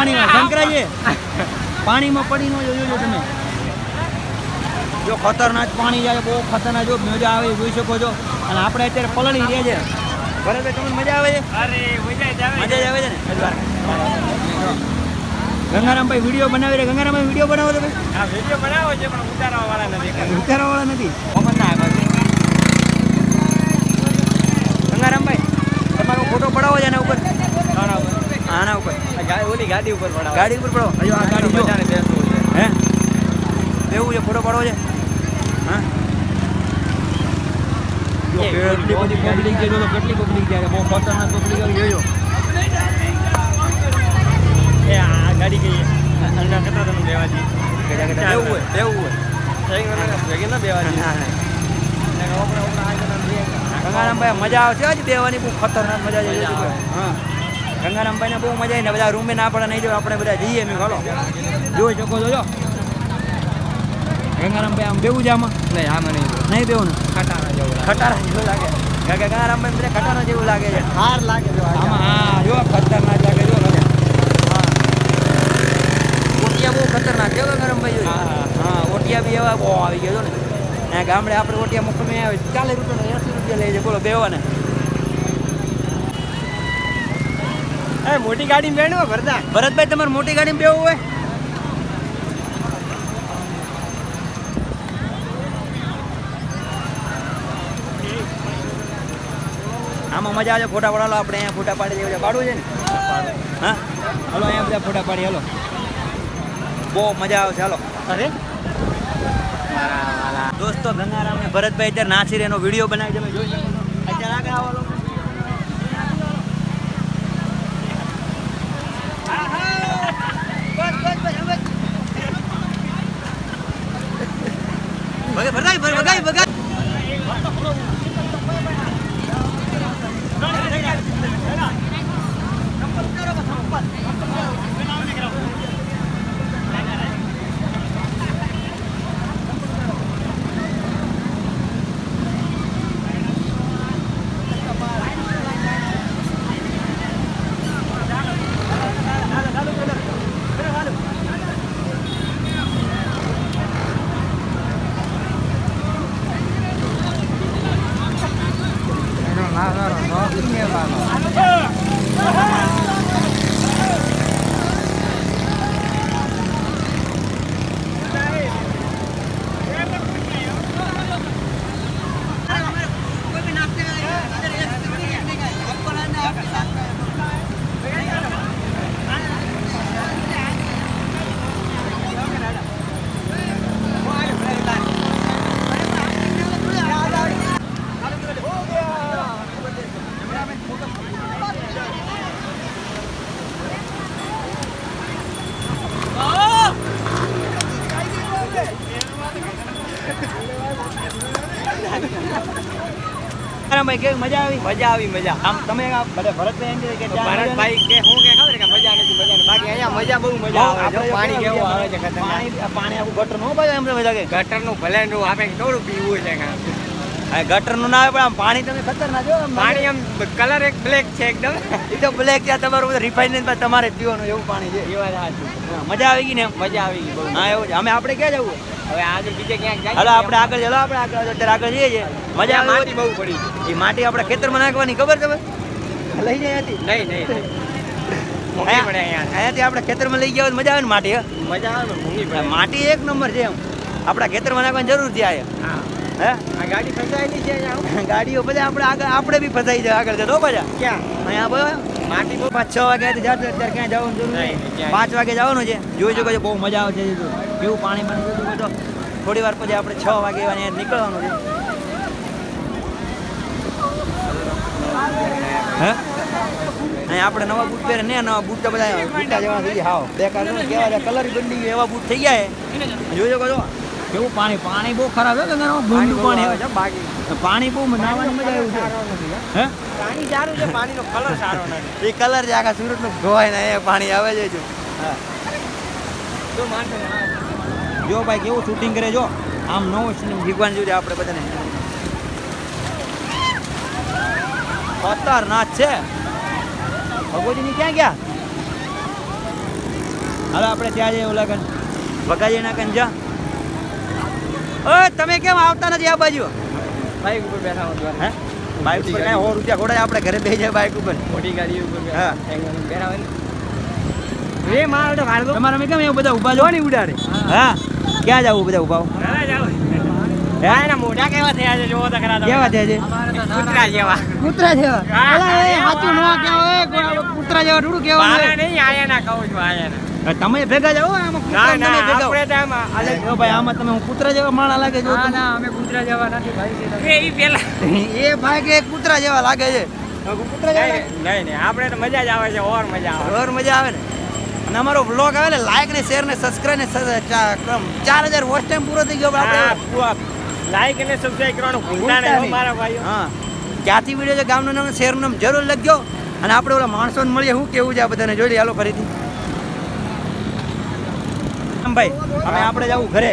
પાણીમાં શંકરાજી પાણીમાં પડી ન જોજો તમે જો ખતરનાક પાણી જાય બહુ ખતરનાક જો મજા આવે જોઈ શકો છો અને આપણે અત્યારે પલળી રહ્યા છે બરાબર તમને મજા આવે છે અરે મજા જ આવે છે ને ગંગારામભાઈ વિડીયો બનાવી રહ્યા ગંગારામભાઈ વિડીયો બનાવો તો ભાઈ હા વિડીયો બનાવો છે પણ ઉતારવા વાળા નથી કોમન ના આવે ગંગારામભાઈ તમારો ફોટો પડાવો છે એના ઉપર આના ઉપર ઓલી ગાડી ઉપર પડાવો ગાડી ઉપર પડો હજુ આ ગાડી જો હે એવું છે ફોટો પાડવો છે હા કેટલી બધી પબ્લિક છે જો કેટલી પબ્લિક છે બહુ ખતરનાક પબ્લિક આવી જોયો એ આ ગાડી ગઈ અંડા કેટલા તમે બેવાજી એવું હોય ભેગી ના બેવાજી ગંગારામભાઈ મજા આવશે આજ બેવાની બહુ ખતરનાક મજા છે હા ગંગારામભાઈને બહુ મજા આવી ને બધા રૂમે ના પડે નહીં જો આપણે બધા જઈએ મેં ચાલો જોઈ શકો છો જો ગંગારામભાઈ આમ બેવું છે આમાં નહીં આમાં નહીં બેવું ને ખટારા જેવું ખટારા જેવું લાગે ગંગારામભાઈ બધા ખટારા જેવું લાગે છે હાર લાગે આમાં હા જો ખતરનાક લાગે જો હા ઓટિયા બહુ ખતરનાક છે ગંગારામભાઈ જો હા ઓટિયા બી એવા બહુ આવી ગયો ને ત્યાં ગામડે આપણે ઓટિયા મોકલમાં આવે 40 રૂપિયા 80 રૂપિયા લઈ છે બોલો બેવાને મોટી ગાડી બેણો ભરતા ભરતભાઈ તમારે મોટી ગાડીમાં બેવું હોય આમાં મજા આવે ફોટા પડાલો આપણે અહીંયા ફોટા પાડી દેવું છે પાડવું છે ને હા હલો અહીંયા બધા ફોટા પાડી હલો બહુ મજા આવશે હાલો અરે દોસ્તો ગંગારામ ને ભરતભાઈ અત્યારે નાસી એનો વિડીયો બનાવી તમે જોઈ શકો છો અત્યારે આગળ આવો ભગાઈ ભાઈ કેવી મજા આવી આમ તમે ભરતભાઈ એમ કે ભરતભાઈ કે હું કે ખબર કે મજા નથી બાકી અહીંયા મજા બહુ મજા આવે પાણી કેવું આવે છે પાણી આવું ગટર નો ભાઈ એમ મજા કે ગટર નું ભલે આપણે થોડું પીવું છે ગટર નું ના આવે પણ આમ પાણી તમે ખતરનાક જો પાણી આમ કલર એક બ્લેક છે એકદમ એ તો બ્લેક છે તમારું રિફાઇન તમારે પીવાનું એવું પાણી છે એ વાત સાચું મજા આવી ગઈ ને મજા આવી ગઈ હા એવું છે અમે આપણે ક્યાં જવું હવે આજે બીજે ક્યાંક જાય હાલો આપણે આગળ ચલો આપણે અત્યારે આગળ જઈએ છીએ મજા માટી બહુ પડી એ માટી આપણે ખેતરમાં નાખવાની ખબર તમે લઈ જાય હતી નહીં અહીંયાથી આપણે ખેતરમાં લઈ ગયા મજા આવે ને માટી મજા આવે મોંઘી પડે માટી એક નંબર છે એમ આપણા ખેતરમાં નાખવાની જરૂર છે હા હે આ ગાડી ફસાયેલી છે અહીંયા ગાડીઓ બધા આપણે બી ફસાઈ જાય આગળ જતો બધા ક્યાં અહીંયા બોલો માટી બહુ 5-6 વાગ્યાથી જતો અત્યારે ક્યાં જવાનું જરૂર નહીં 5 વાગે જવાનું છે જોઈ શકો છો બહુ મજા આવે છે કેવું પાણી જોઈ તો થોડી વાર પછી આપણે 6 વાગે અહીંયા નીકળવાનું છે હે અહીંયા આપણે નવા બૂટ પહેરે ને નવા બૂટ તો બધા બૂટા જેવા થઈ ગયા હાવ બેકાર કેવા કલર બદલી ગયો એવા બૂટ થઈ ગયા જોઈ શકો છો કેવું પાણી બહુ ખરાબ છે ગંગાનો ગંદુ પાણી આવે છે બાકી પાણી બહુ નાવાની મજા આવ્યું છે હે પાણી સારું છે પાણીનો કલર સારો નથી એ કલર છે આખા સુરતનો ધોવાય ને એ પાણી આવે છે જો હા જો ભાઈ કેવું શૂટિંગ કરે જો આમ નવો સિનેમા ભગવાન જોડે આપણે બધાને ખતરનાક છે ભગવતીની ક્યાં ગયા હાલો આપણે ત્યાં જઈએ ઓલા કન બગાજીના કન જા. ઓય તમે કેમ આવતા નથી આ બાજુ? બાઈક ઉપર બેઠા હું હે બાઈક ઉપર કાંઈ 100 રૂપિયા ખોડાય આપણે ઘરે બેસી જાય બાઈક ઉપર. મોટી ગાડી ઉપર હા. બેઠા હોય ને એ મારો તો વાળો તમારા મેં કેમ એવું બધા ઊભા જો નહીં ઉડાડે? હા ક્યાં જાવું બધા ઊભા? હા એના મોઢા કેવા થયા છે જોવો તો ખરા તમે. કેવા થયા છે? કૂતરા જેવા. કૂતરા જેવા? અલા એ સાચું ન કહેવાય કૂતરા જેવા થોડું કહેવાનું. મારા નહીં આયાના કહું છું આયાના. તમે ભેગા જાઓ આમાં ના કૂતરા ના તમે ભેગા આપણે તો આમાં અલગ જો ભાઈ આમાં તમે હું કૂતરા જેવા માણા લાગે જો ના ના અમે કૂતરા જેવા નથી ભાઈ એ પેલા એ ભાઈ કે કૂતરા જેવા લાગે છે કૂતરા જેવા લાગે? નહીં નહીં આપણે તો મજા જ આવે છે ઓર મજા આવે. ઓર મજા આવે ને. અને અમારો વ્લોગ આવે ને લાઈક ને શેર ને સબસ્ક્રાઇબ ને 4000 વોચ ટાઈમ પૂરો થઈ ગયો આપણે. લાઈક અને સબસ્ક્રાઇબ કરવાનું ભૂલતા નહીં હો મારા ભાઈઓ. હા ક્યાંથી વિડીયો છે ગામનું નામ શેરનું નામ જરૂર લખજો. અને આપણે ઓલા માણસોને મળીએ શું કેવું છે આ બધાને જોઈ લઈએ હાલો ફરીથી. ભાઈ હવે આપણે જવું ઘરે.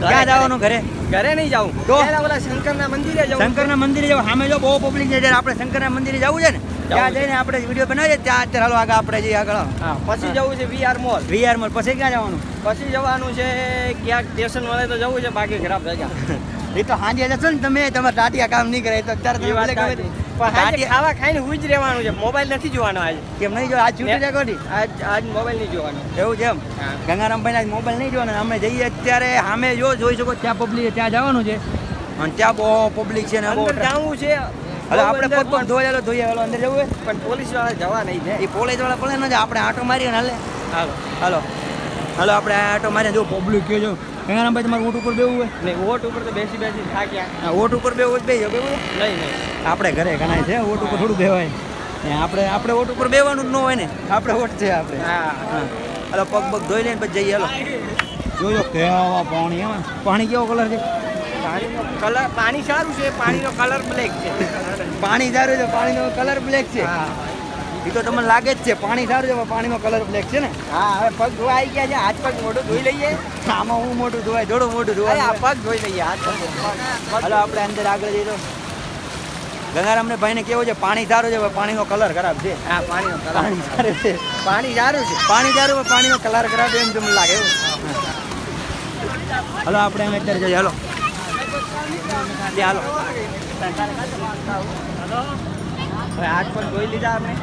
ક્યાં જવાનું ઘરે? ઘરે નહીં જાઉં તો? પહેલા ઓલા શંકરના મંદિરે જાઉં. શંકરના મંદિરે જવું. સામે જો બહુ પબ્લિક છે જ્યારે આપણે શંકરના મંદિરે જવું છે ને ત્યાં જઈને આપણે વિડીયો બનાવીએ ત્યાં અત્યારે હાલો આગળ આપણે જઈએ આગળ. હા પછી જવું છે વીઆર મોલ. વીઆર મોલ પછી ક્યાં જવાનું? પછી જવાનું છે ક્યાંક સ્ટેશન મળે તો જવું છે બાકી ખરાબ ભેગા. એ તો સાંજે જશો ને તમે તમારે ટાટિયા કામ નહીં કરે તો અત્યારે તમે ભલે ગમે તે. પણ સાંજે ખાવા ખાઈને હુઈ જ રહેવાનું છે મોબાઈલ નથી જોવાનો આજે. કેમ નહીં જો આજ છૂટી જાય કોની? આજ મોબાઈલ નહીં જોવાનો. એવું છે એમ? હા. ગંગારામભાઈ આજ મોબાઈલ નહીં જોવાનો. અમે જઈએ અત્યારે સામે જો જોઈ શકો ત્યાં પબ્લિક ત્યાં જવાનું છે અને ત્યાં બહુ પબ્લિક છે ને બહુ અંદર જાવું છે હવે આપણે પગ પગ ધોઈ હાલો ધોઈ હાલો અંદર જવું હોય પણ પોલીસ વાળા જવા નહીં દે. એ પોલીસ વાળા પડે ને આપણે આટો મારીએ ને હાલે હાલો હાલો હાલો આપણે આટો મારીએ જો પબ્લિક કે જો ગંગારામભાઈ તમારે ઓટ ઉપર બેવું હોય નહીં ઓટ ઉપર તો બેસી બેસી થાક્યા. હા, ઓટ ઉપર બેવું હોય બેસી જાઓ બેવું નહીં નહીં આપણે ઘરે ઘણા છે ઓટ ઉપર થોડું બેવાય ને આપણે ઓટ ઉપર બેવાનું જ ન હોય ને આપણે ઓટ છે આપણે હા હા હાલો પગ પગ ધોઈ લઈને પછી જઈએ હાલો જોજો કેવા પાણી એમાં પાણી કેવો કલર છે પાણીનો કલર પાણી સારું છે પાણીનો કલર બ્લેક છે. પાણી સારું છે પાણીનો કલર બ્લેક છે હા એ તો તમને લાગે જ છે પાણી સારું છે પણ પાણીનો કલર બ્લેક છે ને હા હવે પગ ધોવા આવી ગયા છે હાથ પગ મોઢું ધોઈ લઈએ. આમાં હું મોટું ધોવાય થોડું મોટું અરે આ ધોવાય પગ ધોઈ લઈએ હાથ પગ હાલો આપણે અંદર આગળ જઈએ તો ગંગારામને ભાઈને કેવું છે પાણી સારું છે પણ પાણીનો કલર ખરાબ છે હા પાણીનો કલર પાણી સારું છે પાણી સારું છે. પાણી સારું પણ પાણીનો કલર ખરાબ છે એમ તમને લાગે એવું હાલો આપણે એમ અત્યારે જઈએ હાલો હાલો હવે હાથ પગ ધોઈ લીધા આપણે.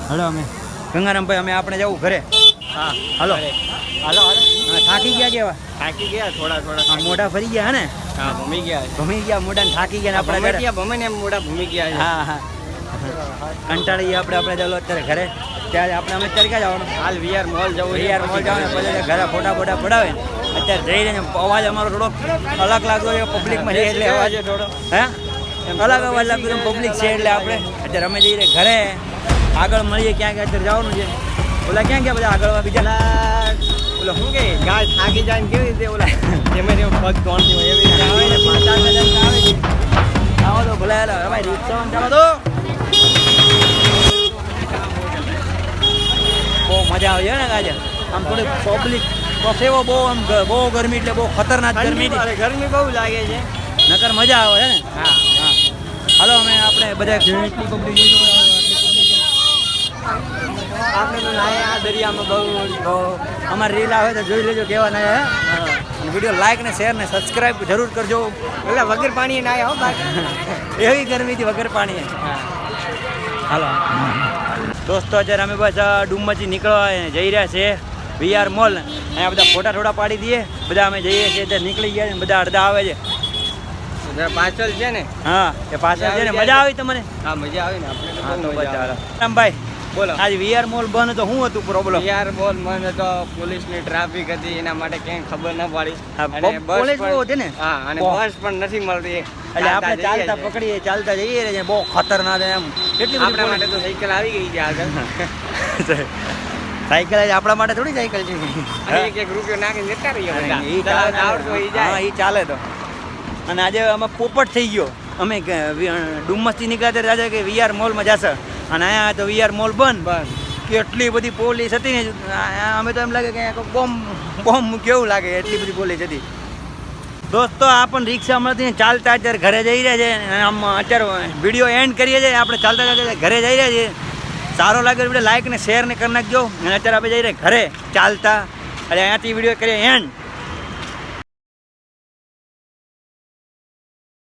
હાલો અમે ગંગારામભાઈ અમે આપણે જવું ઘરે હા હાલો હાલો હાલો હા, થાકી ગયા કેવા થાકી ગયા થોડા થોડા હા, મોઢા ફરી ગયા હે ને હા ભૂમી ગયા ભમી ગયા મોઢા ને થાકી ગયા ને આપણે ઘરે ભમે ને એમ મોઢા ભૂમી ગયા છે. હા હા કંટાળી ગયા આપણે ચાલો અત્યારે ઘરે ત્યારે આપણે અમે અત્યારે ક્યાં જવાનું હાલ વીઆર મોલ જવું છે. યાર મોલ જવાનું પછી ઘરે ફોટા બોટા પડાવે ને અત્યારે જઈ રહીને અવાજ અમારો થોડો અલગ લાગતો છે પબ્લિકમાં જઈએ એટલે અવાજ છે થોડો. હે અલગ અવાજ લાગતો છે પબ્લિક છે એટલે આપણે અત્યારે અમે જઈએ ઘરે આગળ મળીએ ક્યાં ક્યાં અત્યારે જવાનું છે ઓલા ક્યાં ગયા બધા આગળ બીજા ઓલા શું કે ગાય થાકી જાય ને કેવી રીતે ઓલા જેમે જેમ પગ ધોણતી હોય એવી રીતે આવે ને પાછા આવે છે. આવો તો ભલે હાલો ભાઈ રિક્ષામાં ચાલો તો બહુ મજા આવી ને આજે આમ થોડી પબ્લિક સેવો બહુ આમ બહુ ગરમી એટલે બહુ ખતરનાક ગરમી અરે ગરમી બહુ લાગે છે. નકર મજા આવે છે ને હા હા હાલો અમે આપણે બધા જેટલી પબ્લિક આપણે તો નાયા આ દરિયામાં બહુ તો અમારી રીલ આવે તો જોઈ લેજો કેવા ના હે અને વિડીયો લાઈક ને શેર ને સબસ્ક્રાઇબ જરૂર કરજો એટલે વગર પાણી નાયા હો બાકી. એવી ગરમીથી વગર પાણી હાલો દોસ્તો અત્યારે અમે બસ ડુમ્મચી નીકળવા જઈ રહ્યા છે વીઆર મોલ અહીંયા બધા ફોટા થોડા પાડી દઈએ બધા અમે જઈએ છીએ અત્યારે નીકળી ગયા છે બધા અડધા આવે છે જરા પાછળ છે ને હા એ પાછળ છે ને મજા આવી તમને હા મજા આવી ને આપણે તો હા બહુ તો મજા ચાલો આવે. રામભાઈ બોલો આજ વીઆર મોલ બંધ તો શું હતું પ્રોબ્લેમ યાર બોલ મને તો પોલીસની ટ્રાફિક હતી એના માટે ક્યાંય ખબર ન પડી હા, અને પોલીસ પણ- બહુ હતી ને? હા અને બહુ. બસ પણ નથી મળતી એટલે આપણે ચાલતા પકડીએ ચાલતા જઈએ ને બહુ ખતરનાક એમ કેટલી બધી આપણા માટે તો સાયકલ આવી ગઈ છે આગળ સાયકલ આપણા માટે થોડી સાયકલ છે અને એક એક રૂપિયો નાખીને જતા રહીએ બધા. ઈ ચાલે ચલાવતા આવડતું હોય ઈ જાય. હા ઈ ચાલે તો અને આજે અમે પોપટ થઈ ગયો અમે ડુમ્મસથી નીકળ્યા ત્યારે રાજા કે વીઆર મોલમાં જશે અને અહીંયા તો વીઆર મોલ બંધ. બંધ. કેટલી બધી પોલીસ હતી ને અમે તો એમ લાગે કે બોમ્બ કેવું લાગે એટલી બધી પોલીસ હતી. દોસ્તો આ પણ રિક્ષા મળતી ચાલતા અત્યારે ઘરે જઈ રહ્યા છે અને આમ અત્યારે વિડીયો એન્ડ કરીએ છીએ. આપણે ચાલતા ચાલતા ઘરે જઈ રહ્યા છીએ. સારો લાગે વિડીયો લાઈક ને શેર ને કરી નાખજો. અને અત્યારે આપણે જઈ રહ્યા ઘરે ચાલતા. એટલે અહીંયાથી વિડીયો કરીએ એન્ડ.